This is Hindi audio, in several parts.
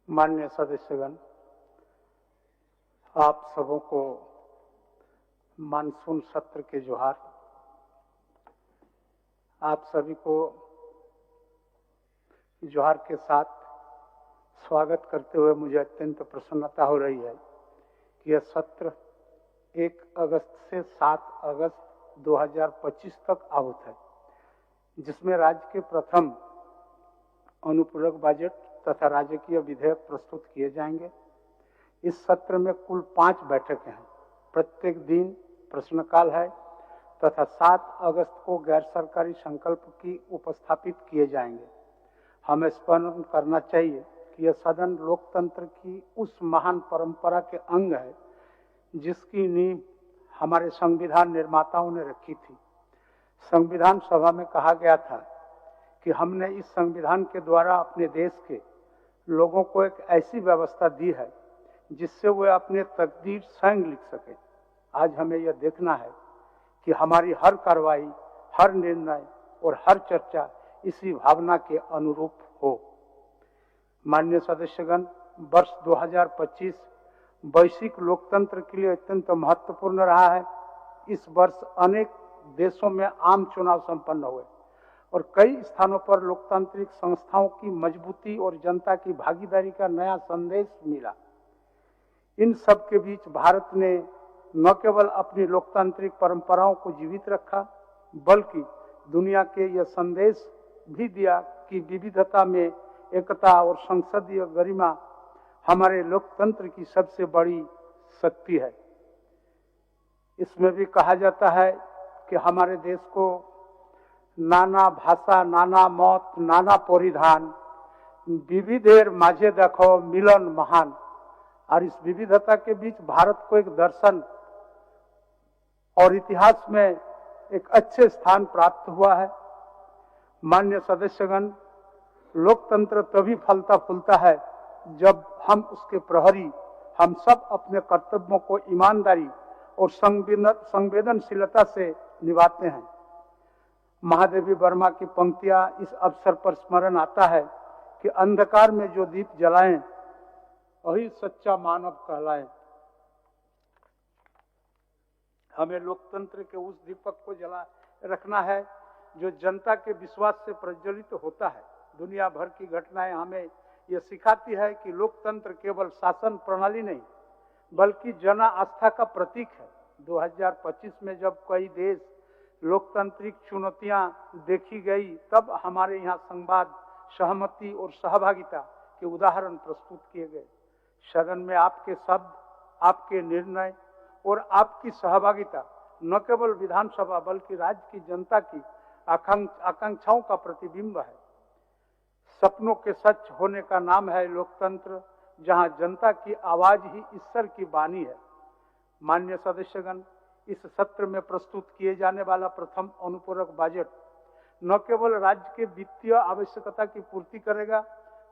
माननीय सदस्यगण, आप सबों को मानसून सत्र के जोहार। आप सभी को जोहार के साथ स्वागत करते हुए मुझे अत्यंत प्रसन्नता हो रही है कि यह सत्र 1 अगस्त से 7 अगस्त 2025 तक आहूत है, जिसमें राज्य के प्रथम अनुपूरक बजट तथा राजकीय विधेयक प्रस्तुत किए जाएंगे। इस सत्र में कुल 5 बैठकें हैं। प्रत्येक दिन प्रश्नकाल है तथा 7 अगस्त को गैर सरकारी संकल्प की उपस्थापित किए जाएंगे। हमें स्मरण करना चाहिए कि यह सदन लोकतंत्र की उस महान परंपरा के अंग है जिसकी नींव हमारे संविधान निर्माताओं ने रखी थी। संविधान सभा में कहा गया था कि हमने इस संविधान के द्वारा अपने देश के लोगों को एक ऐसी व्यवस्था दी है जिससे वे अपने तकदीर स्वयं लिख सके। आज हमें यह देखना है कि हमारी हर कार्रवाई, हर निर्णय और हर चर्चा इसी भावना के अनुरूप हो। माननीय सदस्यगण, वर्ष 2025 वैश्विक लोकतंत्र के लिए अत्यंत महत्वपूर्ण रहा है। इस वर्ष अनेक देशों में आम चुनाव संपन्न हुए और कई स्थानों पर लोकतांत्रिक संस्थाओं की मजबूती और जनता की भागीदारी का नया संदेश मिला। इन सब के बीच भारत ने न केवल अपनी लोकतांत्रिक परंपराओं को जीवित रखा, बल्कि दुनिया के यह संदेश भी दिया कि विविधता में एकता और संसदीय गरिमा हमारे लोकतंत्र की सबसे बड़ी शक्ति है। इसमें भी कहा जाता है कि हमारे देश को नाना भाषा, नाना मत, नाना परिधान, विविधेर माझे देखो मिलन महान। और इस विविधता के बीच भारत को एक दर्शन और इतिहास में एक अच्छे स्थान प्राप्त हुआ है। माननीय सदस्यगण, लोकतंत्र तभी फलता फूलता है जब हम उसके प्रहरी, हम सब अपने कर्तव्यों को ईमानदारी और संवेदनशीलता से निभाते हैं। महादेवी वर्मा की पंक्तियां इस अवसर पर स्मरण आता है कि अंधकार में जो दीप जलाएं वही सच्चा मानव कहलाए। हमें लोकतंत्र के उस दीपक को जला रखना है जो जनता के विश्वास से प्रज्वलित होता है। दुनिया भर की घटनाएं हमें यह सिखाती है कि लोकतंत्र केवल शासन प्रणाली नहीं बल्कि जन आस्था का प्रतीक है। 2025 में जब कई देश लोकतांत्रिक चुनौतियां देखी गई, तब हमारे यहाँ संवाद, सहमति और सहभागिता के उदाहरण प्रस्तुत किए गए। सदन में आपके शब्द, आपके निर्णय और आपकी सहभागिता न केवल विधानसभा बल्कि राज्य की जनता की आकांक्षाओं का प्रतिबिंब है। सपनों के सच होने का नाम है लोकतंत्र, जहां जनता की आवाज ही ईश्वर की वाणी है। माननीय सदस्यगण, इस सत्र में प्रस्तुत किए जाने वाला प्रथम अनुपूरक बजट न केवल राज्य के वित्तीय आवश्यकता की पूर्ति करेगा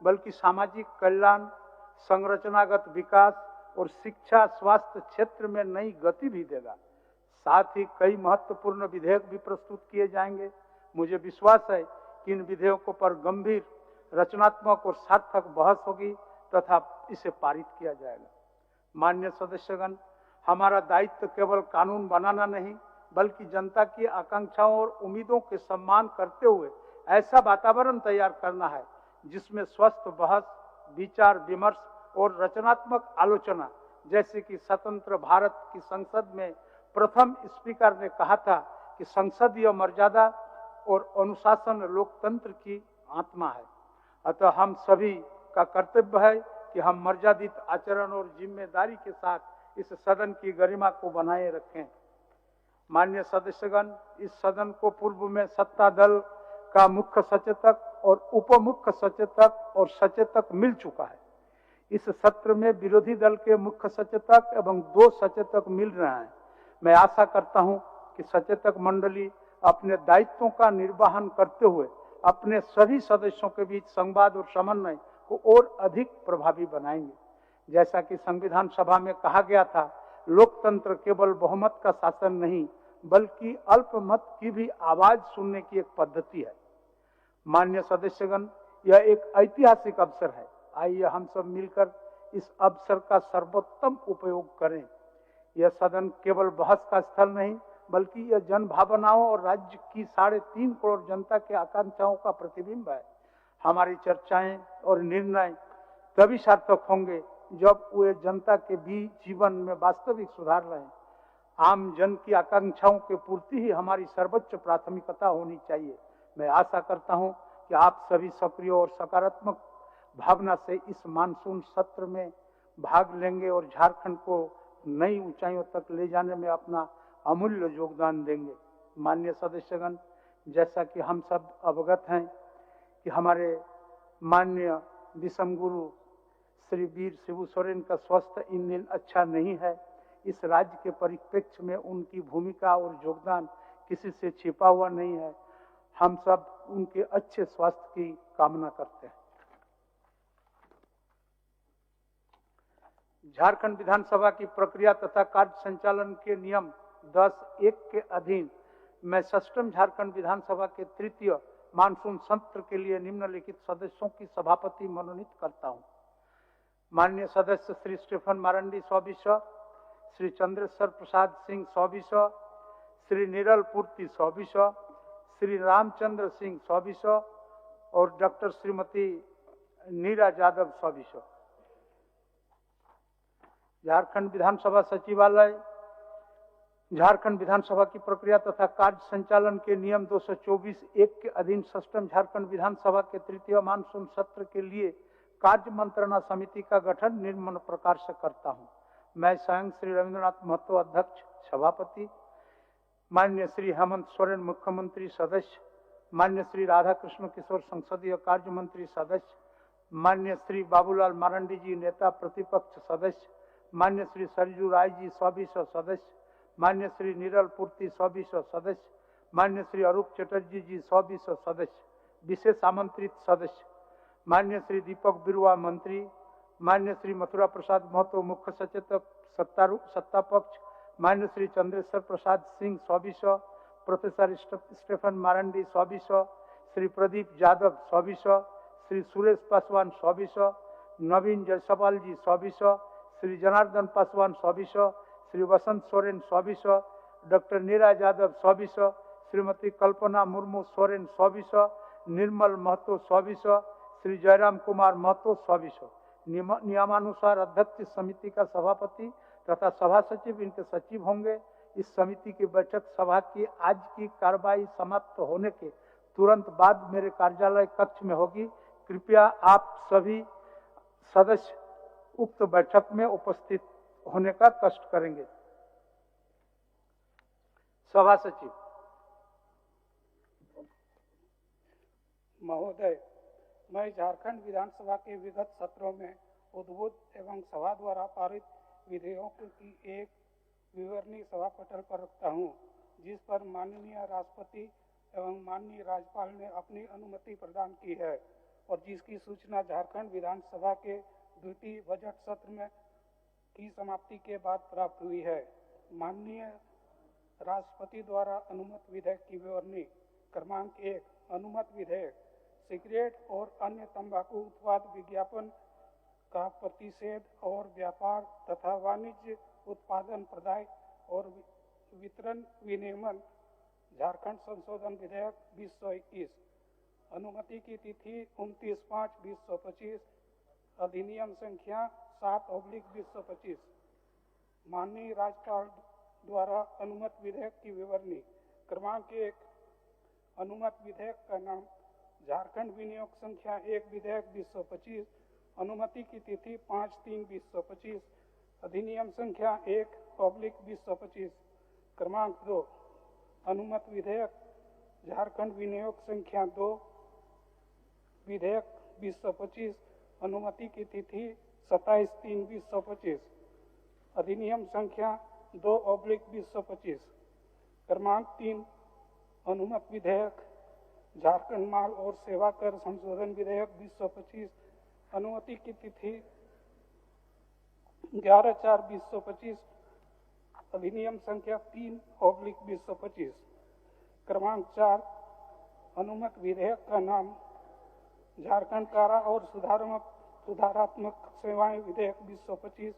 बल्कि सामाजिक कल्याण, संरचनागत विकास और शिक्षा, स्वास्थ्य क्षेत्र में नई गति भी देगा। साथ ही कई महत्वपूर्ण विधेयक भी प्रस्तुत किए जाएंगे। मुझे विश्वास है कि इन विधेयकों पर गंभीर, रचनात्मक और सार्थक बहस होगी तथा इसे पारित किया जाएगा। माननीय सदस्यगण, हमारा दायित्व केवल कानून बनाना नहीं बल्कि जनता की आकांक्षाओं और उम्मीदों के सम्मान करते हुए ऐसा वातावरण तैयार करना है जिसमें स्वस्थ बहस, विचार विमर्श और रचनात्मक आलोचना, जैसे कि स्वतंत्र भारत की संसद में प्रथम स्पीकर ने कहा था कि संसदीय मर्यादा और अनुशासन लोकतंत्र की आत्मा है। अतः हम सभी का कर्तव्य है कि हम मर्यादित आचरण और जिम्मेदारी के साथ इस सदन की गरिमा को बनाए रखें। माननीय सदस्यगण, इस सदन को पूर्व में सत्ता दल का मुख्य सचेतक और उप मुख्य सचेतक और सचेतक मिल चुका है। इस सत्र में विरोधी दल के मुख्य सचेतक एवं 2 सचेतक मिल रहे हैं। मैं आशा करता हूं कि सचेतक मंडली अपने दायित्वों का निर्वहन करते हुए अपने सभी सदस्यों के बीच संवाद और समन्वय को और अधिक प्रभावी बनाएंगे। जैसा कि संविधान सभा में कहा गया था, लोकतंत्र केवल बहुमत का शासन नहीं बल्कि अल्पमत की भी आवाज सुनने की एक पद्धति है। माननीय सदस्यगण, यह एक ऐतिहासिक अवसर है। आइए हम सब मिलकर इस अवसर का सर्वोत्तम उपयोग करें। यह सदन केवल बहस का स्थल नहीं बल्कि यह जन भावनाओं और राज्य की 3.5 करोड़ जनता के आकांक्षाओं का प्रतिबिंब है। हमारी चर्चाएं और निर्णय तभी सार्थक होंगे जब वे जनता के बीच जीवन में वास्तविक सुधार लाएं। आम जन की आकांक्षाओं की पूर्ति ही हमारी सर्वोच्च प्राथमिकता होनी चाहिए। मैं आशा करता हूं कि आप सभी सक्रिय और सकारात्मक भावना से इस मानसून सत्र में भाग लेंगे और झारखंड को नई ऊंचाइयों तक ले जाने में अपना अमूल्य योगदान देंगे। माननीय सदस्यगण, जैसा कि हम सब अवगत हैं कि हमारे माननीय विषम गुरु श्री वीर शिबू सोरेन का स्वास्थ्य इन दिन अच्छा नहीं है। इस राज्य के परिप्रेक्ष्य में उनकी भूमिका और योगदान किसी से छिपा हुआ नहीं है। हम सब उनके अच्छे स्वास्थ्य की कामना करते हैं। झारखंड विधानसभा की प्रक्रिया तथा कार्य संचालन के नियम 10(1) के अधीन मैं षष्ठम झारखंड विधानसभा के तृतीय मानसून सत्र के लिए निम्नलिखित सदस्यों की सभापति मनोनीत करता हूं। माननीय सदस्य श्री स्टीफन मारंडी 100 श्री चंद्रेश्वर प्रसाद सिंह 100 श्री निरल पूर्ति 100 श्री रामचंद्र सिंह 100 और डॉक्टर श्रीमती नीरा यादव 100। झारखंड विधानसभा सचिवालय झारखंड विधानसभा की प्रक्रिया तथा कार्य संचालन के नियम 224(1) के अधीन षष्ठम झारखंड विधानसभा के तृतीय मानसून सत्र के लिए कार्य मंत्रणा समिति का गठन निम्न प्रकार से करता हूं। मैं स्वयं श्री रविंद्रनाथ महतो अध्यक्ष सभापति, माननीय श्री हेमंत सोरेन मुख्यमंत्री सदस्य, माननीय श्री राधा कृष्ण किशोर संसदीय कार्य मंत्री सदस्य, माननीय श्री बाबूलाल मारंडी जी नेता प्रतिपक्ष सदस्य, माननीय श्री सरजू राय जी 100 सदस्य, माननीय श्री निरल पूर्ति 100 सदस्य, माननीय श्री अरूप चटर्जी जी 100 सदस्य, विशेष आमंत्रित सदस्य, माननीय श्री दीपक बिरुआ मंत्री, माननीय श्री मथुरा प्रसाद महतो मुख्य सचेतक सत्ता पक्ष, माननीय श्री चंद्रेश्वर प्रसाद सिंह 100, प्रोफेसर स्टीफन मारंडी 100, श्री प्रदीप यादव 100, श्री सुरेश पासवान 100, नवीन जायसवाल जी 100, श्री जनार्दन पासवान 100, श्री वसंत सोरेन 100, डॉक्टर नीरा यादव 100, श्रीमती कल्पना मुर्मू सोरेन 100, निर्मल महतो 100, श्री जयराम कुमार महतो 100। नियमानुसार अध्यक्ष समिति का सभापति तथा सभा सचिव इनके सचिव होंगे। इस समिति की बैठक सभा की आज की कार्रवाई समाप्त होने के तुरंत बाद मेरे कार्यालय कक्ष में होगी। कृपया आप सभी सदस्य उक्त बैठक में उपस्थित होने का कष्ट करेंगे। सभा सचिव महोदय, मैं झारखंड विधानसभा के विगत सत्रों में उद्भूत एवं सभा द्वारा पारित विधेयकों की एक विवरणी सभा पटल पर रखता हूं, जिस पर माननीय राष्ट्रपति एवं माननीय राज्यपाल ने अपनी अनुमति प्रदान की है और जिसकी सूचना झारखंड विधानसभा के द्वितीय बजट सत्र में की समाप्ति के बाद प्राप्त हुई है। माननीय राष्ट्रपति द्वारा अनुमत विधेयक की विवरणी क्रमांक 1, अनुमत विधेयक सिगरेट और अन्य तंबाकू उत्पाद विज्ञापन का प्रतिषेध और व्यापार तथा वाणिज्य उत्पादन प्रदाय और वितरण विनियमन झारखंड संशोधन विधेयक 2021, अनुमति की तिथि 29/5/2025, अधिनियम संख्या 7/2025। माननीय राज्यपाल द्वारा अनुमत विधेयक की विवरणी क्रमांक 1, अनुमत विधेयक का नाम झारखंड विनियोग संख्या 1 विधेयक 2025, अनुमति की तिथि 5/3/2025, अधिनियम संख्या 1/2025। क्रमांक 2, अनुमत विधेयक झारखंड विनियोग संख्या 2 विधेयक 2025, अनुमति की तिथि 27/3/2025, अधिनियम संख्या 2/2025। क्रमांक 3, अनुमत विधेयक झारखंड माल और सेवा कर संशोधन विधेयक 2025, अनुमति की तिथि 11/4/2025, अधिनियम संख्या 3/2025। क्रमांक 4, अनुमत विधेयक का नाम झारखंड कारा और सुधारात्मक सेवाएं विधेयक 2025,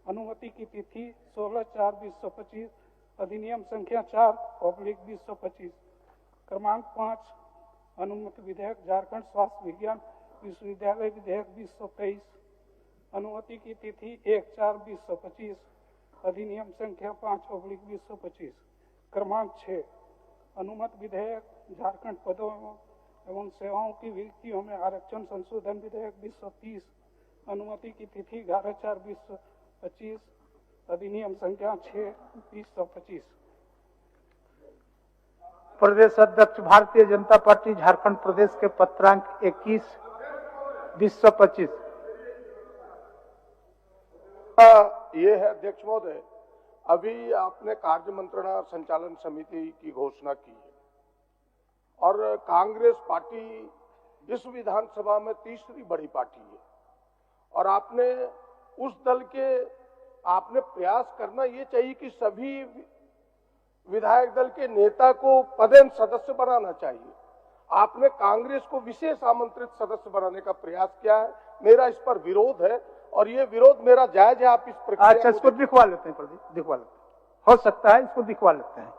अनुमति की तिथि 16/4/2025, अधिनियम संख्या 4/2025। क्रमांक 5, अनुमति विधेयक झारखंड स्वास्थ्य विज्ञान विश्वविद्यालय विधेयक 2023, अनुमति की तिथि 1/4/2025, अधिनियम संख्या 5/2025। क्रमांक 6, अनुमति विधेयक झारखंड पदों एवं सेवाओं की रिक्तियों में आरक्षण संशोधन विधेयक 2030, अनुमति की तिथि 11/4/2025, अधिनियम संख्या 6/2025। प्रदेश अध्यक्ष भारतीय जनता पार्टी झारखंड प्रदेश के पत्रांक 21/2025। ये है अध्यक्ष महोदय, अभी आपने कार्य मंत्रणा संचालन समिति की घोषणा की है और कांग्रेस पार्टी इस विधानसभा में तीसरी बड़ी पार्टी है और आपने उस दल के प्रयास करना ये चाहिए कि सभी विधायक दल के नेता को पदेन सदस्य बनाना चाहिए। आपने कांग्रेस को विशेष आमंत्रित सदस्य बनाने का प्रयास किया है। मेरा इस पर विरोध है और ये विरोध मेरा जायज है। आप इस प्रक्रिया अच्छा, इसको दिखवा लेते हैं प्रदीप, दिखवा लेते हैं, हो सकता है इसको दिखवा लेते हैं।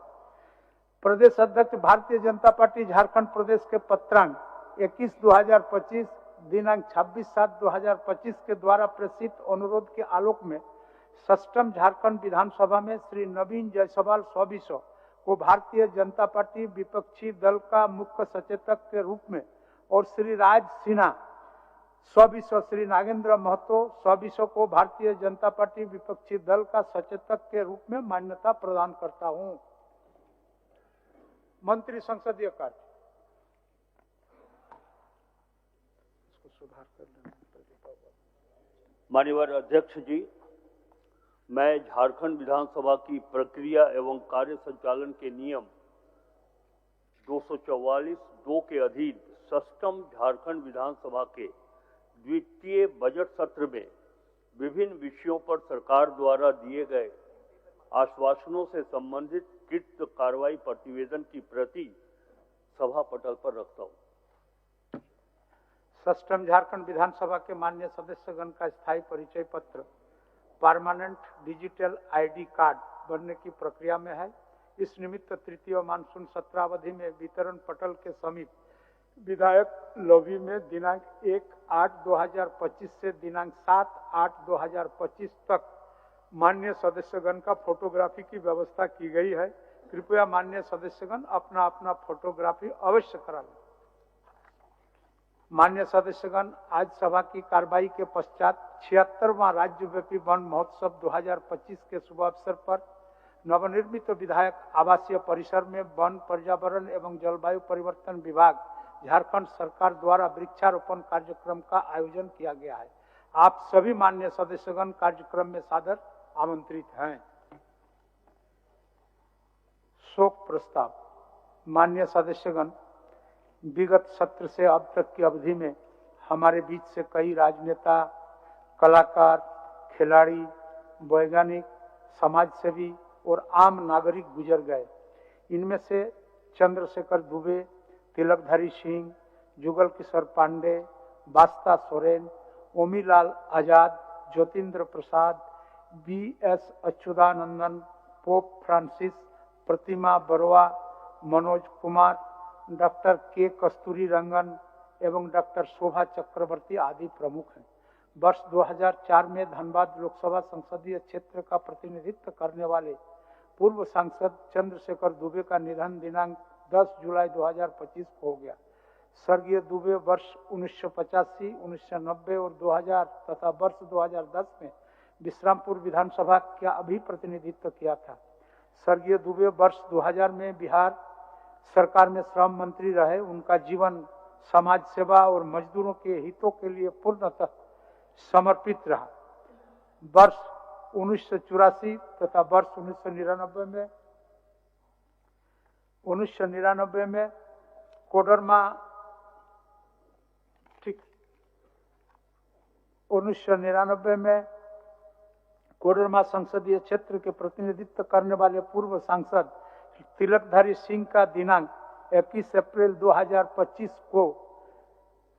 प्रदेश अध्यक्ष भारतीय जनता पार्टी झारखंड प्रदेश के पत्रांक 21/2025 दिनांक 26/7/2025 के द्वारा प्रेषित अनुरोध के आलोक में सष्टम झारखंड विधानसभा में श्री नवीन जायसवाल सौबिसौ को भारतीय जनता पार्टी विपक्षी दल का मुख्य सचेतक के रूप में और श्री राज सिन्हा सौबिसौ, श्री नागेंद्र महतो सौबिसौ को भारतीय जनता पार्टी विपक्षी दल का सचेतक के रूप में मान्यता प्रदान करता हूं। मंत्री संसदीय कार्य, इसको सुधार कर लेना। माननीय अध्यक्ष जी, मैं झारखंड विधानसभा की प्रक्रिया एवं कार्य संचालन के नियम 244(2) के अधीन सष्टम झारखंड विधानसभा के द्वितीय बजट सत्र में विभिन्न विषयों पर सरकार द्वारा दिए गए आश्वासनों से संबंधित कृत कार्रवाई प्रतिवेदन की प्रति सभा पटल पर रखता हूं। सष्टम झारखंड विधानसभा के माननीय सदस्यगण का स्थायी परिचय पत्र परमानेंट डिजिटल आईडी कार्ड बनने की प्रक्रिया में है। इस निमित्त तृतीय मानसून सत्रावधि में वितरण पटल के समीप विधायक लॉबी में दिनांक 1/8/2025 से दिनांक 7/8/2025 तक माननीय सदस्यगण का फोटोग्राफी की व्यवस्था की गई है। कृपया माननीय सदस्यगण अपना अपना फोटोग्राफी अवश्य करा लें। माननीय सदस्यगण, आज सभा की कार्रवाई के पश्चात 76वां राज्यव्यापी वन महोत्सव 2025 के शुभ अवसर पर नवनिर्मित विधायक आवासीय परिसर में वन, पर्यावरण एवं जलवायु परिवर्तन विभाग झारखंड सरकार द्वारा वृक्षारोपण कार्यक्रम का आयोजन किया गया है। आप सभी माननीय सदस्यगण कार्यक्रम में सादर आमंत्रित हैं। शोक प्रस्ताव। माननीय सदस्यगण, विगत सत्र से अब तक की अवधि में हमारे बीच से कई राजनेता, कलाकार, खिलाड़ी, वैज्ञानिक, समाजसेवी और आम नागरिक गुजर गए। इनमें से चंद्रशेखर दुबे, तिलकधारी सिंह, जुगल किशोर पांडे, बास्ता सोरेन, ओमीलाल आजाद, ज्योतिन्द्र प्रसाद, BS अच्युतानंदन, पोप फ्रांसिस, प्रतिमा बरुआ, मनोज कुमार, डॉक्टर के कस्तूरी रंगन एवं डॉक्टर शोभा चक्रवर्ती आदि प्रमुख हैं। वर्ष 2004 में धनबाद लोकसभा संसदीय क्षेत्र का प्रतिनिधित्व करने वाले पूर्व सांसद चंद्रशेखर दुबे का निधन दिनांक 10 जुलाई 2025 को हो गया। स्वर्गीय दुबे वर्ष 1985, 1990 और 2000 तथा वर्ष 2010 में विश्रामपुर विधानसभा का भी प्रतिनिधित्व किया था। स्वर्गीय दुबे वर्ष 2000 में बिहार सरकार में श्रम मंत्री रहे। उनका जीवन समाज सेवा और मजदूरों के हितों के लिए पूर्णतः समर्पित रहा। वर्ष 1984 तथा वर्ष 1999 में कोडरमा 1999 में कोडरमा संसदीय क्षेत्र के प्रतिनिधित्व करने वाले पूर्व सांसद तिलकधारी सिंह का दिनांक 21 अप्रैल 2025 को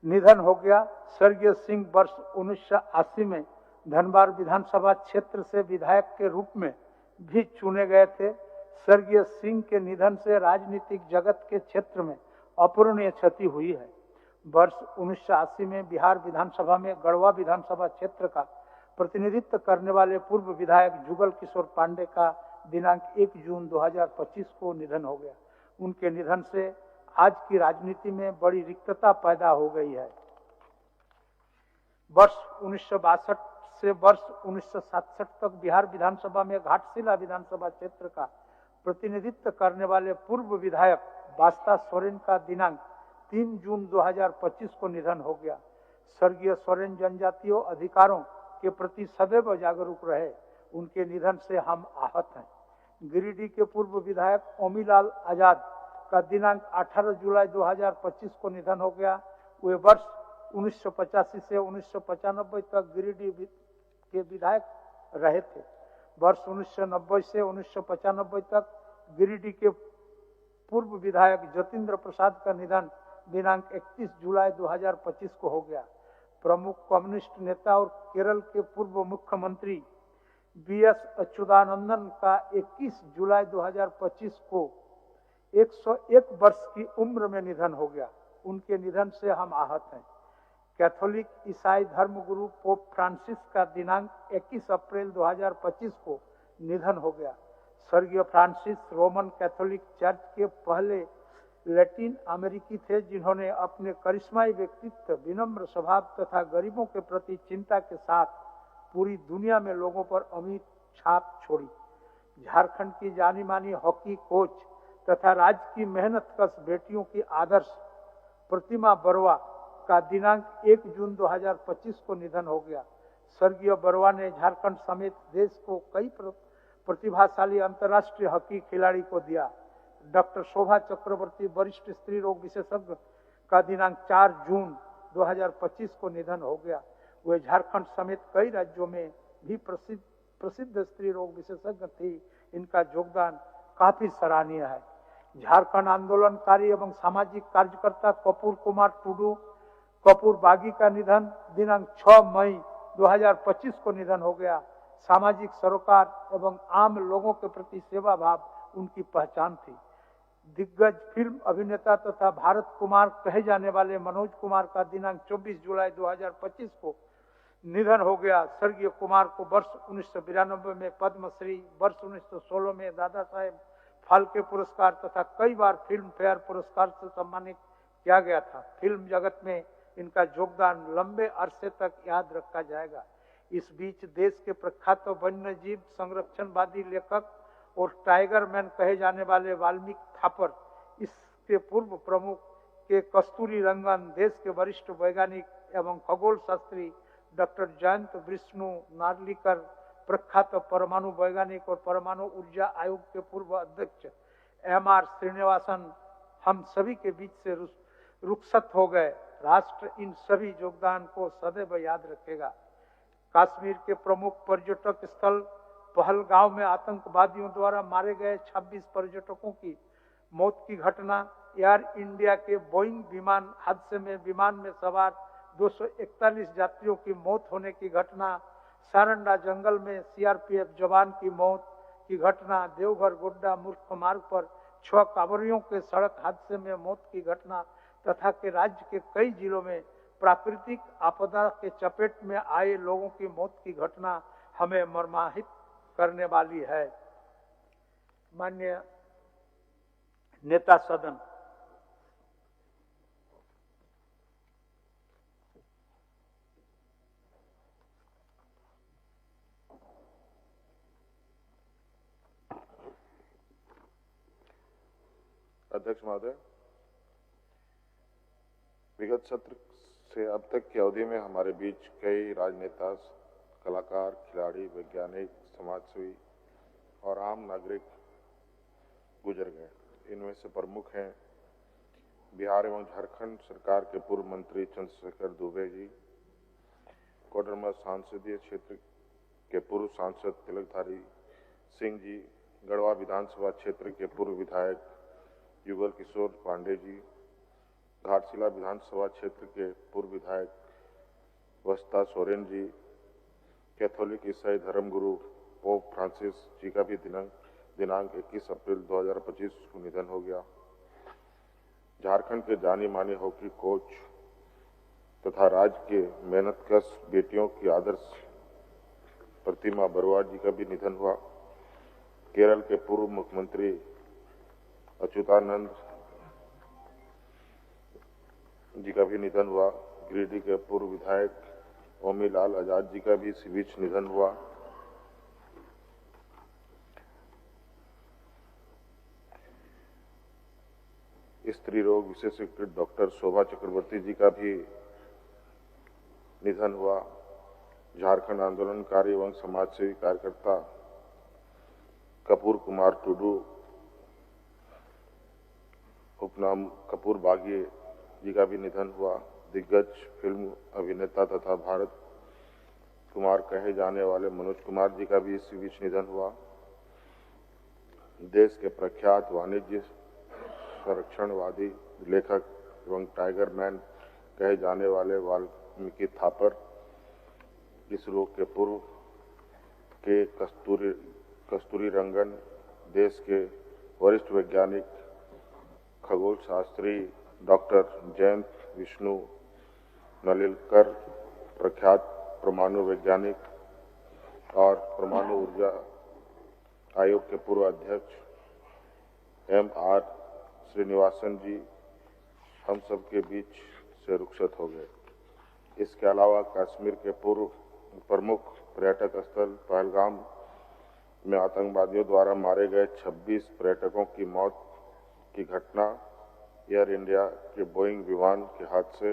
निधन हो गया। स्वर्गीय सिंह वर्ष 1980 में धनबाद विधानसभा क्षेत्र से विधायक के रूप में भी चुने गए थे। स्वर्गीय सिंह के निधन से राजनीतिक जगत के क्षेत्र में अपूरणीय क्षति हुई है। वर्ष 1980 में बिहार विधानसभा में गढ़वा विधानसभा क्षेत्र का प्रतिनिधित्व करने वाले पूर्व विधायक जुगल किशोर पांडे का दिनांक 1 जून 2025 को निधन हो गया। उनके निधन से आज की राजनीति में बड़ी रिक्तता पैदा हो गई है। वर्ष 1962 से वर्ष 1967 तक बिहार विधानसभा में घाटशिला विधानसभा क्षेत्र का प्रतिनिधित्व करने वाले पूर्व विधायक बास्ता सोरेन का दिनांक 3 जून 2025 को निधन हो गया। स्वर्गीय सोरेन जनजातीय अधिकारों के प्रति सदैव जागरूक रहे। उनके निधन से हम आहत हैं। गिरिडीह के पूर्व विधायक ओमीलाल आजाद का दिनांक 18 जुलाई 2025 को निधन हो गया। वे वर्ष 1985 से 1995 तक गिरिडीह के विधायक रहे थे। वर्ष 1990 से 1995 तक गिरिडीह के पूर्व विधायक जतिंद्र प्रसाद का निधन दिनांक 31 जुलाई 2025 को हो गया। प्रमुख कम्युनिस्ट नेता और केरल के पूर्व मुख्यमंत्री बीएस अच्युतानंदन का 21 जुलाई 2025 को 101 वर्ष की उम्र में निधन हो गया। उनके निधन से हम आहत हैं। कैथोलिक ईसाई धर्मगुरु पोप फ्रांसिस का दिनांक 21 अप्रैल 2025 को निधन हो गया। स्वर्गीय फ्रांसिस रोमन कैथोलिक चर्च के पहले लैटिन अमेरिकी थे जिन्होंने अपने करिश्माई व्यक्तित्व, विनम्र स्वभाव तथा गरीबों के प्रति चिंता के साथ पूरी दुनिया में लोगों पर अमिट छाप छोड़ी। झारखंड की जानी मानी हॉकी कोच तथा राज्य की मेहनतकश बेटियों की आदर्श प्रतिमा बरुआ का दिनांक 1 जून 2025 को निधन हो गया। स्वर्गीय बरुआ ने झारखंड समेत देश को कई प्रतिभाशाली अंतर्राष्ट्रीय हॉकी खिलाड़ी को दिया। डॉक्टर शोभा चक्रवर्ती वरिष्ठ स्त्री रोग विशेषज्ञ का दिनांक 4 जून 2025 को निधन हो गया। वे झारखंड समेत कई राज्यों में भी प्रसिद्ध स्त्री रोग विशेषज्ञ थी। इनका योगदान काफी सराहनीय है। झारखंड आंदोलनकारी एवं सामाजिक कार्यकर्ता कपूर कुमार टुडू कपूर बागी का निधन दिनांक 6 मई 2025 को निधन हो गया। सामाजिक सरोकार एवं आम लोगों के प्रति सेवा भाव उनकी पहचान थी। दिग्गज फिल्म अभिनेता तथा भारत कुमार कहे जाने वाले मनोज कुमार का दिनांक 24 जुलाई 2025 को निधन हो गया। स्वर्गीय कुमार को वर्ष 1992 में पद्मश्री, वर्ष 1916 में दादा साहेब फाल्के पुरस्कार तथा कई बार फिल्म फेयर पुरस्कार से सम्मानित किया गया था। फिल्म जगत में इनका योगदान लंबे अरसे तक याद रखा जाएगा। इस बीच देश के प्रख्यात वन्य जीव संरक्षणवादी लेखक और टाइगर मैन कहे जाने वाले वाल्मीकि थापर, इसके पूर्व प्रमुख के कस्तूरी रंगन, देश के वरिष्ठ वैज्ञानिक एवं खगोल शास्त्री डॉक्टर जयंत विष्णु नार्लिकर, प्रख्यात परमाणु वैज्ञानिक और परमाणु ऊर्जा आयोग के पूर्व अध्यक्ष एमआर श्रीनिवासन हम सभी के बीच से रुखसत हो गए। राष्ट्र इन सभी योगदान को सदैव याद रखेगा। कश्मीर के प्रमुख पर्यटक स्थल पहलगांव में आतंकवादियों द्वारा मारे गए 26 पर्यटकों की मौत की घटना, एयर इंडिया के बोइंग विमान हादसे में विमान में सवार 241 यात्रियों की मौत होने की घटना, सारंडा जंगल में सीआरपीएफ जवान की मौत की घटना, देवघर गोड्डा मुख्य मार्ग पर 6 कांवरियों के सड़क हादसे में मौत की घटना तथा के राज्य के कई जिलों में प्राकृतिक आपदा के चपेट में आए लोगों की मौत की घटना हमें मर्माहित करने वाली है। माननीय नेता सदन, अध्यक्ष महोदय, विगत सत्र से अब तक की अवधि में हमारे बीच कई राजनेता, कलाकार, खिलाड़ी, वैज्ञानिक, समाजसेवी और आम नागरिक गुजर गए। इनमें से प्रमुख हैं बिहार एवं झारखंड सरकार के पूर्व मंत्री चंद्रशेखर दुबे जी, कोडरमा संसदीय क्षेत्र के पूर्व सांसद तिलकधारी सिंह जी, गढ़वा विधानसभा क्षेत्र के पूर्व विधायक युगल किशोर पांडे जी, घाटशिला विधानसभा क्षेत्र के पूर्व विधायक वस्ता सोरेन जी, कैथोलिक ईसाई धर्मगुरु पोप फ्रांसिस जी का भी दिनांक 21 अप्रैल 2025 को निधन हो गया। झारखंड के जानी मानी हॉकी कोच तथा राज्य के मेहनतकश बेटियों की आदर्श प्रतिमा बरुआ जी का भी निधन हुआ। केरल के पूर्व मुख्यमंत्री अच्युतानंद जी का भी निधन हुआ। गिरिडीह के पूर्व विधायक ओमी लाल आजाद जी का भी इसी बीच निधन हुआ। स्त्री रोग विशेषज्ञ डॉक्टर शोभा चक्रवर्ती जी का भी निधन हुआ। झारखंड आंदोलनकारी एवं समाजसेवी कार्यकर्ता कपूर कुमार टुडू उपनाम कपूर बागी जी का भी निधन हुआ। दिग्गज फिल्म अभिनेता तथा भारत कुमार कहे जाने वाले मनोज कुमार जी का भी इसी बीच निधन हुआ। देश के प्रख्यात वाणिज्य संरक्षणवादी लेखक एवं टाइगर मैन कहे जाने वाले वाल्मीकि थापर इस रोग के पूर्व के कस्तूरी रंगन, देश के वरिष्ठ वैज्ञानिक खगोल शास्त्री डॉक्टर जयंत विष्णु नलिलकर, प्रख्यात परमाणु वैज्ञानिक और परमाणु ऊर्जा आयोग के पूर्व अध्यक्ष M.R. श्रीनिवासन जी हम सब के बीच से रुखसत हो गए। इसके अलावा कश्मीर के पूर्व प्रमुख पर्यटक स्थल पहलगाम में आतंकवादियों द्वारा मारे गए 26 पर्यटकों की मौत की घटना, एयर इंडिया के बोइंग विमान के हादसे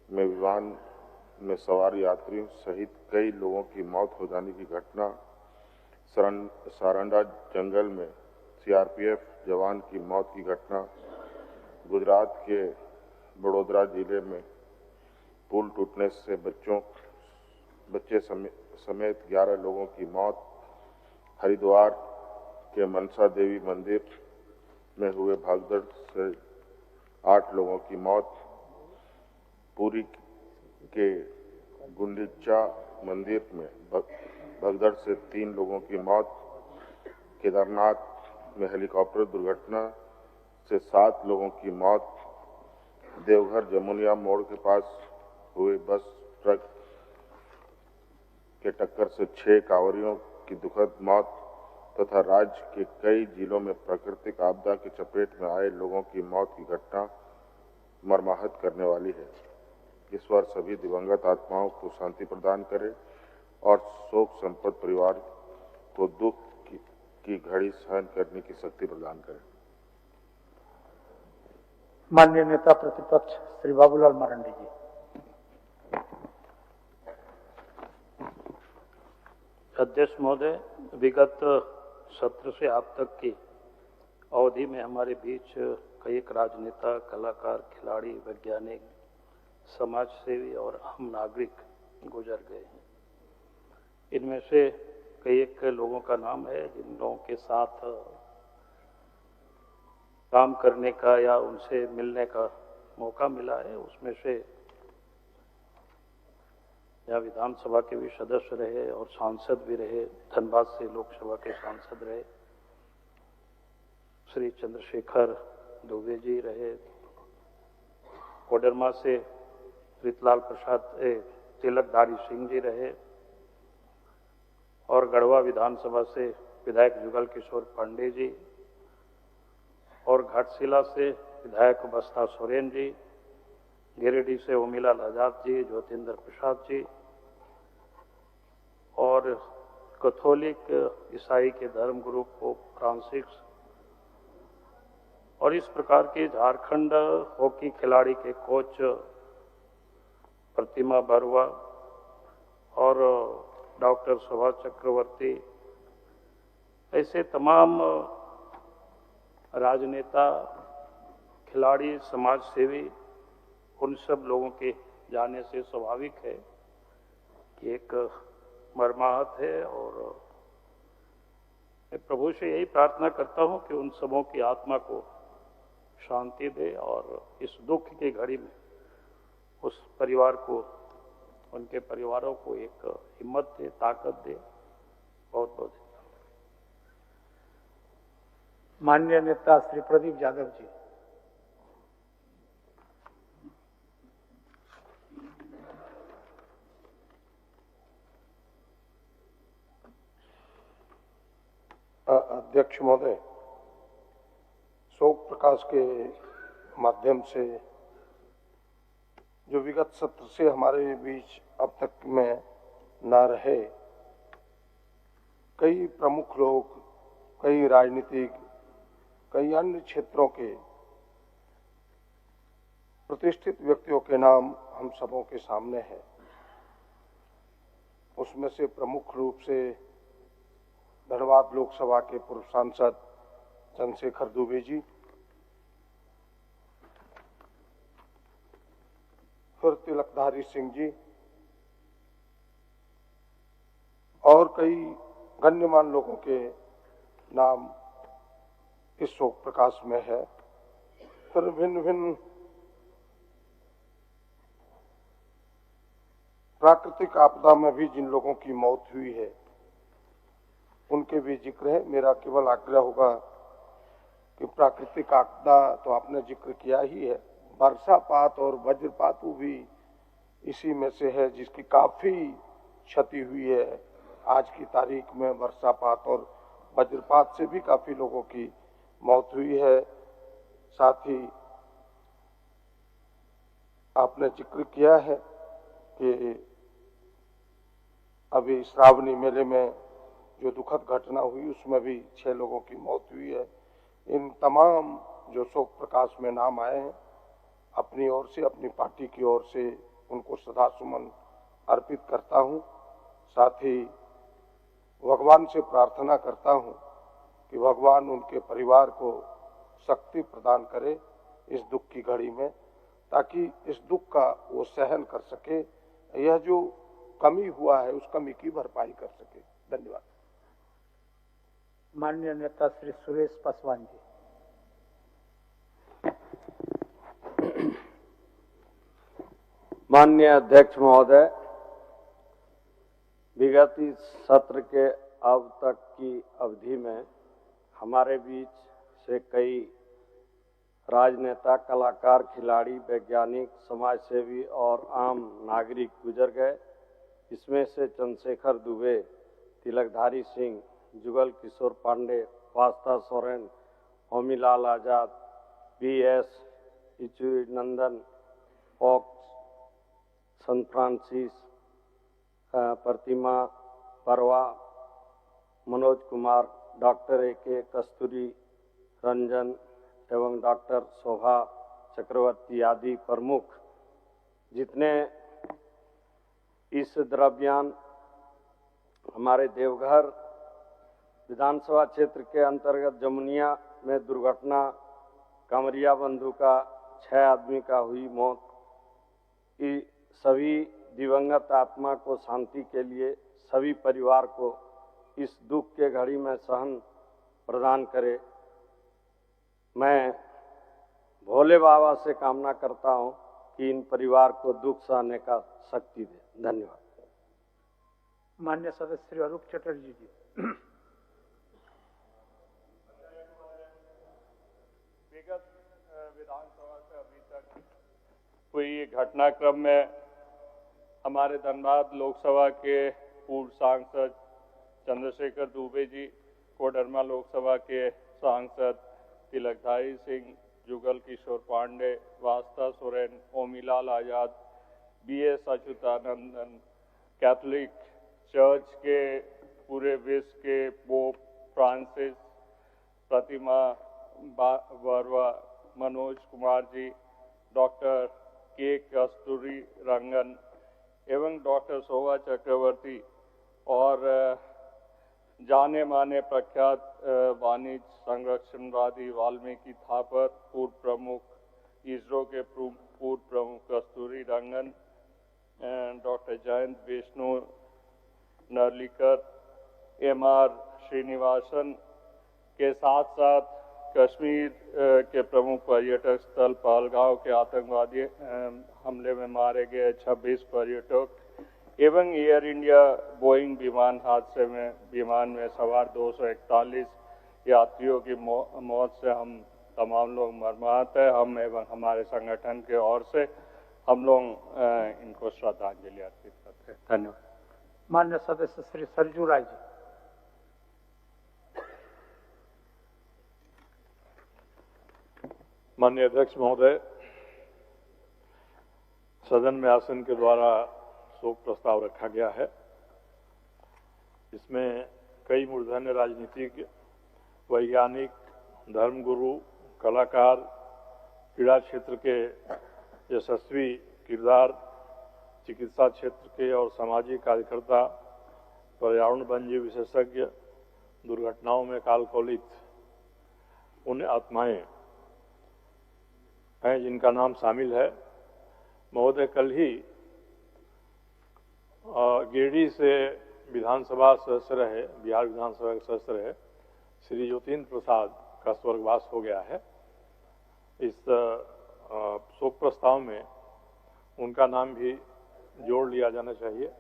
में विमान में सवार यात्रियों सहित कई लोगों की मौत हो जाने की घटना, सारंडा जंगल में CRPF जवान की मौत की घटना, गुजरात के बड़ोदरा जिले में पुल टूटने से बच्चे समेत 11 लोगों की मौत, हरिद्वार के मनसा देवी मंदिर में हुए भगदड़ से 8 लोगों की मौत, पुरी के गुंडीचा मंदिर में भगदड़ से 3 लोगों की मौत, केदारनाथ में हेलीकॉप्टर दुर्घटना से 7 लोगों की मौत, देवघर जमुनिया मोड़ के पास हुए बस ट्रक के टक्कर से 6 कांवरियों की दुखद मौत तथा राज्य के कई जिलों में प्राकृतिक आपदा की चपेट में आए लोगों की मौत की घटना मर्माहत करने वाली है। ईश्वर सभी दिवंगत आत्माओं को शांति प्रदान करे और शोक संपन्न परिवार को दुख की घड़ी सहन करने की शक्ति प्रदान करे। माननीय नेता प्रतिपक्ष श्री बाबूलाल मरांडी जी। अध्यक्ष महोदय, विगत सत्र से आप तक की अवधि में हमारे बीच कई राजनेता, कलाकार, खिलाड़ी, वैज्ञानिक, समाजसेवी और आम नागरिक गुजर गए हैं। इनमें से कई एक लोगों का नाम है जिन लोगों के साथ काम करने का या उनसे मिलने का मौका मिला है। उसमें से यहाँ विधानसभा के भी सदस्य रहे और सांसद भी रहे, धनबाद से लोकसभा के सांसद रहे, श्री चंद्रशेखर दुबे जी रहे, कोडरमा से रीतलाल प्रसाद तिलकधारी सिंह जी रहे और गढ़वा विधानसभा से विधायक जुगल किशोर पांडे जी और घाटशिला से विधायक बस्ता सोरेन जी, गिरिडीह से ओमीलाल आजाद जी, ज्योतिंद्र प्रसाद जी और कैथोलिक ईसाई के धर्मगुरु पोप फ्रांसिस और इस प्रकार के झारखंड हॉकी खिलाड़ी के कोच प्रतिमा बरुआ और डॉक्टर शोभा चक्रवर्ती, ऐसे तमाम राजनेता, खिलाड़ी, समाजसेवी, उन सब लोगों के जाने से स्वाभाविक है कि एक मर्माहत है। और मैं प्रभु से यही प्रार्थना करता हूं कि उन सबों की आत्मा को शांति दे और इस दुख की घड़ी में उस परिवार को, उनके परिवारों को एक हिम्मत दे, ताकत दे। बहुत बहुत माननीय नेता श्री प्रदीप यादव जी। अध्यक्ष महोदय, शोक प्रकाश के माध्यम से जो विगत सत्र से हमारे बीच अब तक में न रहे कई प्रमुख लोग, कई राजनीतिक, कई अन्य क्षेत्रों के प्रतिष्ठित व्यक्तियों के नाम हम सबों के सामने हैं। उसमें से प्रमुख रूप से धनबाद लोकसभा के पूर्व सांसद चंद्रशेखर दुबे जी, फिर तिलकधारी सिंह जी और कई गण्यमान्य लोगों के नाम इस शोक प्रकाश में है। फिर भिन्न भिन्न प्राकृतिक आपदा में भी जिन लोगों की मौत हुई है उनके भी जिक्र है। मेरा केवल आग्रह होगा कि प्राकृतिक आपदा तो आपने जिक्र किया ही है, वर्षापात और वज्रपात भी इसी में से है जिसकी काफी क्षति हुई है। आज की तारीख में वर्षापात और वज्रपात से भी काफी लोगों की मौत हुई है। साथ ही आपने जिक्र किया है कि अभी श्रावणी मेले में जो दुखद घटना हुई उसमें भी 6 लोगों की मौत हुई है। इन तमाम जो शोक प्रकाश में नाम आए हैं, अपनी ओर से, अपनी पार्टी की ओर से उनको श्रद्धा सुमन अर्पित करता हूं। साथ ही भगवान से प्रार्थना करता हूं कि भगवान उनके परिवार को शक्ति प्रदान करे इस दुख की घड़ी में, ताकि इस दुख का वो सहन कर सके, यह जो कमी हुआ है उस कमी की भरपाई कर सके। धन्यवाद। माननीय नेता श्री सुरेश पासवान जी। माननीय अध्यक्ष महोदय, विगत सत्र के अब तक की अवधि में हमारे बीच से कई राजनेता, कलाकार, खिलाड़ी, वैज्ञानिक, समाजसेवी और आम नागरिक गुजर गए। इसमें से चंद्रशेखर दुबे, तिलकधारी सिंह, जुगल किशोर पांडे, वास्ता सोरेन, होमीलाल आजाद, BS इचुनंदन, फॉक्स, सन फ्रांसिस, प्रतिमा परवा, मनोज कुमार, डॉक्टर AK कस्तूरी रंजन एवं डॉक्टर शोभा चक्रवर्ती आदि प्रमुख जितने इस द्रव्यान हमारे देवघर विधानसभा क्षेत्र के अंतर्गत जमुनिया में दुर्घटना कांवरिया बंधु का 6 आदमी का हुई मौत, की सभी दिवंगत आत्मा को शांति के लिए सभी परिवार को इस दुख के घड़ी में सहन प्रदान करे। मैं भोले बाबा से कामना करता हूं कि इन परिवार को दुख सहने का शक्ति दे। धन्यवाद। माननीय सदस्य श्री अरूप चटर्जी जी। विगत विधानसभा से अभी तक हुई घटनाक्रम में हमारे धनबाद लोकसभा के पूर्व सांसद चंद्रशेखर दुबे जी, कोडरमा लोकसभा के सांसद तिलकधारी सिंह, जुगल किशोर पांडे, वास्ता सोरेन, होमीलाल आजाद, BS अच्युतानंदन, कैथोलिक चर्च के पूरे विश्व के पोप फ्रांसिस, प्रतिमा बरवा, मनोज कुमार जी, डॉक्टर K कस्तूरी रंगन एवं डॉक्टर शोभा चक्रवर्ती और जाने माने प्रख्यात वाणिज्य संरक्षणवादी वाल्मीकि थापर, पूर्व प्रमुख, इसरो के पूर्व प्रमुख कस्तूरी रंगन, डॉक्टर जयंत विष्णु नरलिकर, MR श्रीनिवासन के साथ साथ कश्मीर के प्रमुख पर्यटक स्थल पहलगांव के आतंकवादी हमले में मारे गए 26 पर्यटक एवं एयर इंडिया बोइंग विमान हादसे में विमान में सवार 241 यात्रियों की मौत से हम तमाम लोग मर्माहत है। हम एवं हमारे संगठन के ओर से हम लोग इनको श्रद्धांजलि अर्पित करते हैं। धन्यवाद। मान्य सदस्य श्री सरजू राय जी। माननीय अध्यक्ष महोदय, सदन में आसन के द्वारा शोक प्रस्ताव रखा गया है। इसमें कई मूर्धन्य राजनीतिक, वैज्ञानिक, धर्मगुरु, कलाकार, क्रीड़ा क्षेत्र के यशस्वी किरदार, चिकित्सा क्षेत्र के और सामाजिक कार्यकर्ता, पर्यावरण वन्यजीव विशेषज्ञ, दुर्घटनाओं में कालकौलित उन आत्माएं हैं जिनका नाम शामिल है। महोदय, कल ही गिरिडीह से विधानसभा सदस्य रहे, बिहार विधानसभा के सदस्य रहे श्री ज्योतिन्द्र प्रसाद का स्वर्गवास हो गया है। इस शोक प्रस्ताव में उनका नाम भी जोड़ लिया जाना चाहिए।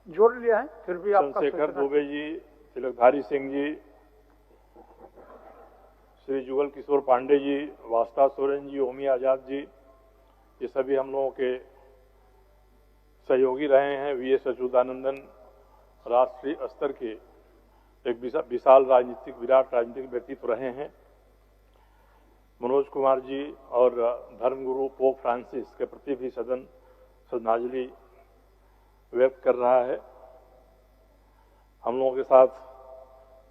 जोड़ लिया है, फिर भी आपका चंद्रशेखर दुबे जी, तिलकधारी सिंह जी, श्री जुगल किशोर पांडे जी, वास्ता सोरेन जी, ओमी आजाद जी, ये सभी हम लोगों के सहयोगी रहे हैं। वीएस अच्युतानंदन राष्ट्रीय स्तर के एक विशाल राजनीतिक, विराट राजनीतिक व्यक्तित्व रहे हैं। मनोज कुमार जी और धर्मगुरु पोप फ्रांसिस के प्रति भी सदन श्रद्धांजलि व्यक्त कर रहा है। हम लोगों के साथ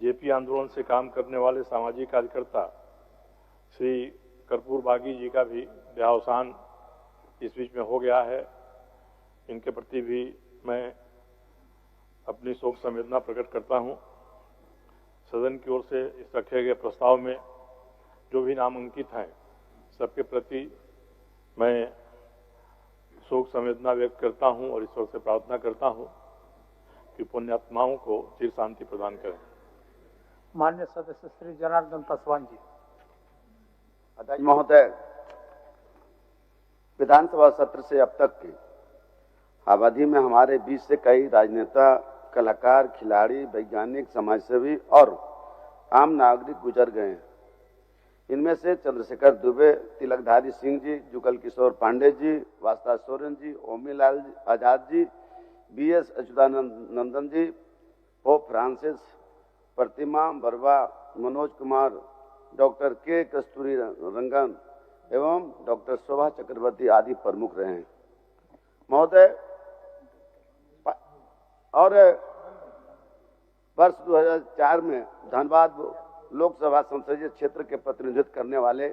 जेपी आंदोलन से काम करने वाले सामाजिक कार्यकर्ता श्री कर्पूर बागी जी का भी देहावसान इस बीच में हो गया है। इनके प्रति भी मैं अपनी शोक संवेदना प्रकट करता हूं। सदन की ओर से इस रखे गए प्रस्ताव में जो भी नामांकित हैं, सबके प्रति मैं शोक संवेदना व्यक्त करता हूं और ईश्वर से प्रार्थना करता हूं कि पुण्यात्माओं को चिर शांति प्रदान करें। मान्य सदस्य श्री जनार्दन पासवान जी। अध्यक्ष महोदय, विधानसभा सत्र से अब तक की अवधि में हमारे बीच से कई राजनेता, कलाकार, खिलाड़ी, वैज्ञानिक, समाजसेवी और आम नागरिक गुजर गए हैं। इनमें से चंद्रशेखर दुबे, तिलकधारी सिंह जी, जुगल किशोर पांडे जी, वास्ता सोरेन जी, ओमीलाल आजाद जी, बीएस अच्युतानंदन जी, पोप फ्रांसिस, प्रतिमा बरवा, मनोज कुमार, डॉक्टर के कस्तूरी रंगन एवं डॉक्टर शोभा चक्रवर्ती आदि प्रमुख रहे हैं। महोदय, और वर्ष 2004 में धनबाद लोकसभा संसदीय क्षेत्र के प्रतिनिधित्व करने वाले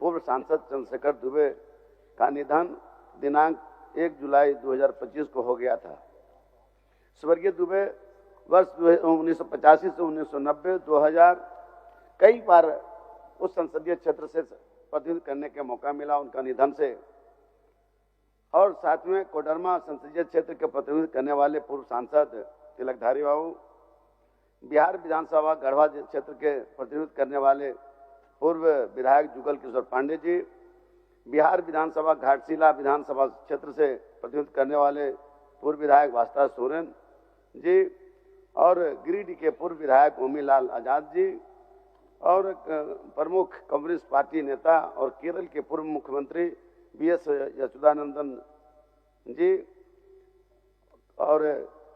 पूर्व सांसद चंद्रशेखर दुबे का निधन दिनांक 1 जुलाई 2025 को हो गया था। स्वर्गीय दुबे वर्ष 1985 से 1990, 2000 कई बार उस संसदीय क्षेत्र से प्रतिनिधित्व करने का मौका मिला उनका निधन से। और साथ में कोडरमा संसदीय क्षेत्र के प्रतिनिधित्व करने वाले पूर्व सांसद तिलकधारी बाबू, बिहार विधानसभा गढ़वा क्षेत्र के प्रतिनिधित्व करने वाले पूर्व विधायक जुगल किशोर पांडे जी, बिहार विधानसभा घाटशिला विधानसभा क्षेत्र से प्रतिनिधित्व करने वाले पूर्व विधायक वास्ता सोरेन जी और गिरिडीह के पूर्व विधायक ओमीलाल आजाद जी और प्रमुख कम्युनिस्ट पार्टी नेता और केरल के पूर्व मुख्यमंत्री बीएस अच्युतानंदन जी और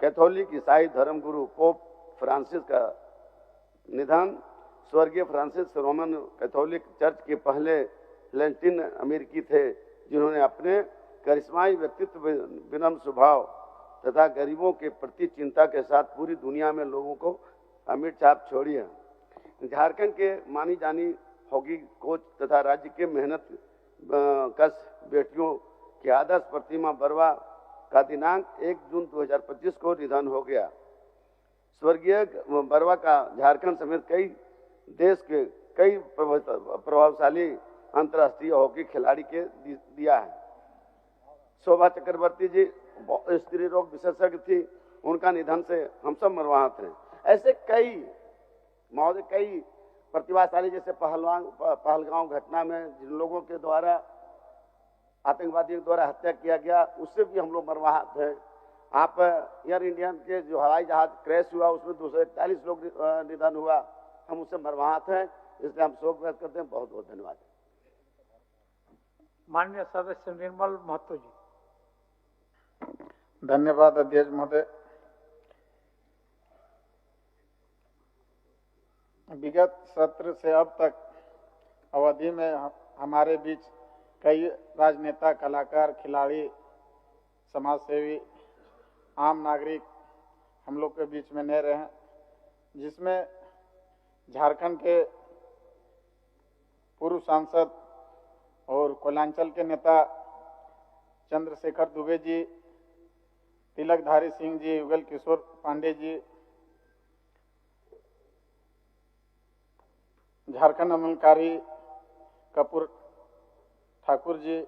कैथोलिक ईसाई धर्मगुरु पोप फ्रांसिस का निधन। स्वर्गीय फ्रांसिस रोमन कैथोलिक चर्च के पहले लैटिन अमेरिकी थे जिन्होंने अपने करिश्माई व्यक्तित्व, विनम्र स्वभाव तथा गरीबों के प्रति चिंता के साथ पूरी दुनिया में लोगों को अमिट छाप छोड़ी है। झारखंड के मानी जानी हॉकी कोच तथा राज्य के मेहनत कश बेटियों की आदर्श प्रतिमा बरवा का दिनांक 1 जून 2025 को निधन हो गया। स्वर्गीय बरवा का झारखंड समेत कई देश के कई प्रभावशाली अंतर्राष्ट्रीय हॉकी खिलाड़ी के दिया है। शोभा चक्रवर्ती जी स्त्री रोग विशेषज्ञ थी, उनका निधन से हम सब मर्माहत हैं। ऐसे कई महोदय, कई प्रतिभाशाली, जैसे पहलगांव घटना में जिन लोगों के द्वारा आतंकवादियों द्वारा हत्या किया गया, उससे भी हम लोग मर्माहत हैं। आप एयर इंडिया के जो हवाई जहाज क्रैश हुआ उसमें 241 लोग निधन हुआ, हम उससे मर्माहत हैं, इसलिए हम शोक व्यक्त करते हैं। बहुत बहुत धन्यवाद। माननीय सदस्य निर्मल महतो जी। धन्यवाद अध्यक्ष महोदय। विगत सत्र से अब तक अवधि में हमारे बीच कई राजनेता, कलाकार, खिलाड़ी, समाजसेवी, आम नागरिक हम लोग के बीच में नहीं रहे हैं, जिसमें झारखंड के पूर्व सांसद और कोयलांचल के नेता चंद्रशेखर दुबे जी, तिलकधारी सिंह जी, युगल किशोर पांडे जी, झारखंड आंदोलनकारी कपूर ठाकुर जी,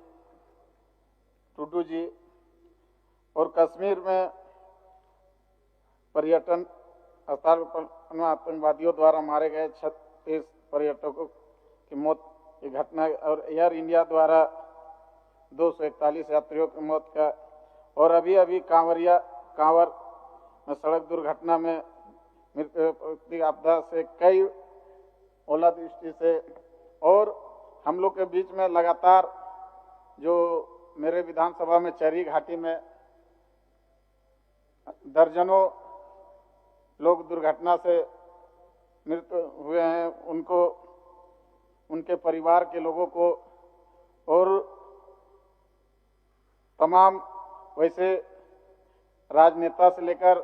टुडू जी, और कश्मीर में पर्यटन स्थल पर आतंकवादियों द्वारा मारे गए 36 पर्यटकों की मौत की घटना, और एयर इंडिया द्वारा 241 यात्रियों की मौत का, और अभी कांवर में सड़क दुर्घटना में मृत्यु आपदा से, कई ओलावृष्टि से, और हम लोग के बीच में लगातार जो मेरे विधानसभा में चरी घाटी में दर्जनों लोग दुर्घटना से मृत्यु हुए हैं, उनको, उनके परिवार के लोगों को, और तमाम वैसे राजनेता से लेकर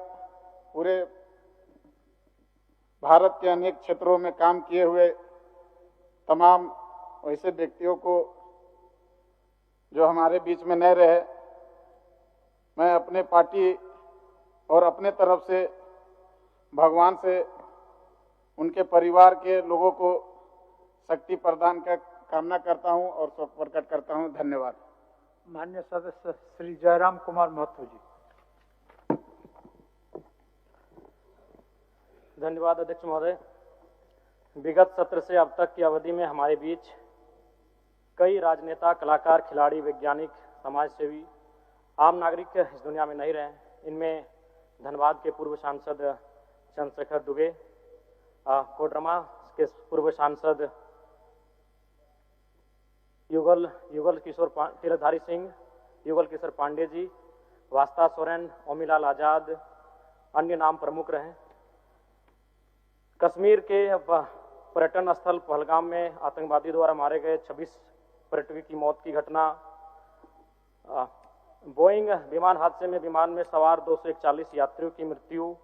पूरे भारत के अनेक क्षेत्रों में काम किए हुए तमाम वैसे व्यक्तियों को जो हमारे बीच में नहीं रहे, मैं अपने पार्टी और अपने तरफ से भगवान से उनके परिवार के लोगों को शक्ति प्रदान का कामना करता हूं और शोक प्रकट करता हूं। धन्यवाद। माननीय सदस्य श्री जयराम कुमार महतो जी। धन्यवाद अध्यक्ष महोदय। विगत सत्र से अब तक की अवधि में हमारे बीच कई राजनेता, कलाकार, खिलाड़ी, वैज्ञानिक, समाजसेवी, आम नागरिक इस दुनिया में नहीं रहे। इनमें धनबाद के पूर्व सांसद चंद्रशेखर दुबे, कोडरमा के पूर्व सांसद युगल किशोर तिलकधारी सिंह, युगल किशोर पांडे जी, वास्ता सोरेन, ओमीलाल आजाद, अन्य नाम प्रमुख रहे। कश्मीर के पर्यटन स्थल पहलगाम में आतंकवादी द्वारा मारे गए 26 पर्यटकों की मौत की घटना, बोइंग विमान हादसे में विमान में सवार 241 यात्रियों की मृत्यु,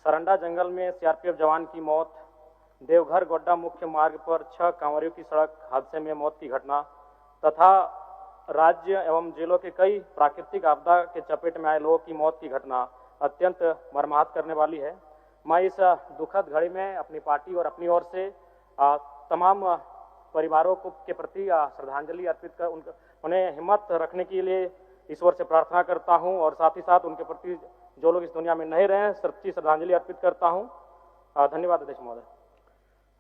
सरंडा जंगल में सीआरपीएफ जवान की मौत, देवघर गोड्डा मुख्य मार्ग पर 6 कांवरियों की सड़क हादसे में मौत की घटना, तथा राज्य एवं जिलों के कई प्राकृतिक आपदा के चपेट में आए लोगों की मौत की घटना अत्यंत मर्माहत करने वाली है। मैं इस दुखद घड़ी में अपनी पार्टी और अपनी ओर से तमाम परिवारों को के प्रति श्रद्धांजलि अर्पित कर उन्हें हिम्मत रखने के लिए ईश्वर से प्रार्थना करता हूं, और साथ ही साथ उनके प्रति जो लोग इस दुनिया में नहीं रहे सच्ची श्रद्धांजलि अर्पित करता हूं। धन्यवाद अध्यक्ष महोदय।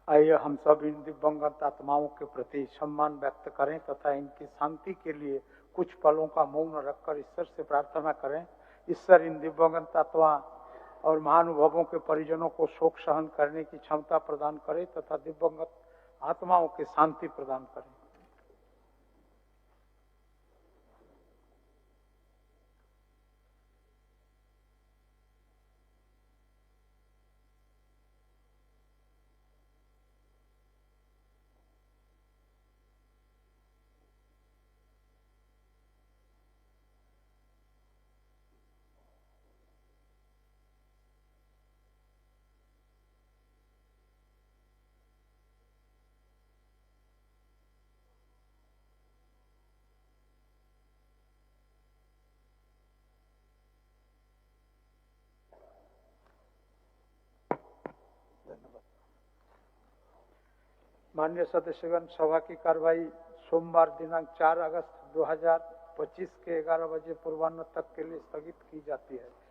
आइए हम सब इन दिवंगत आत्माओं के प्रति सम्मान व्यक्त करें तथा इनकी शांति के लिए कुछ पलों का मौन रखकर ईश्वर से प्रार्थना करें। ईश्वर इन दिवंगत आत्मा और महानुभावों के परिजनों को शोक सहन करने की क्षमता प्रदान करे तथा दिवंगत आत्माओं की शांति प्रदान करें। माननीय सदस्यगण, सभा की कार्रवाई सोमवार दिनांक 4 अगस्त 2000 2025 के 11 बजे पूर्वाह्न तक के लिए स्थगित की जाती है।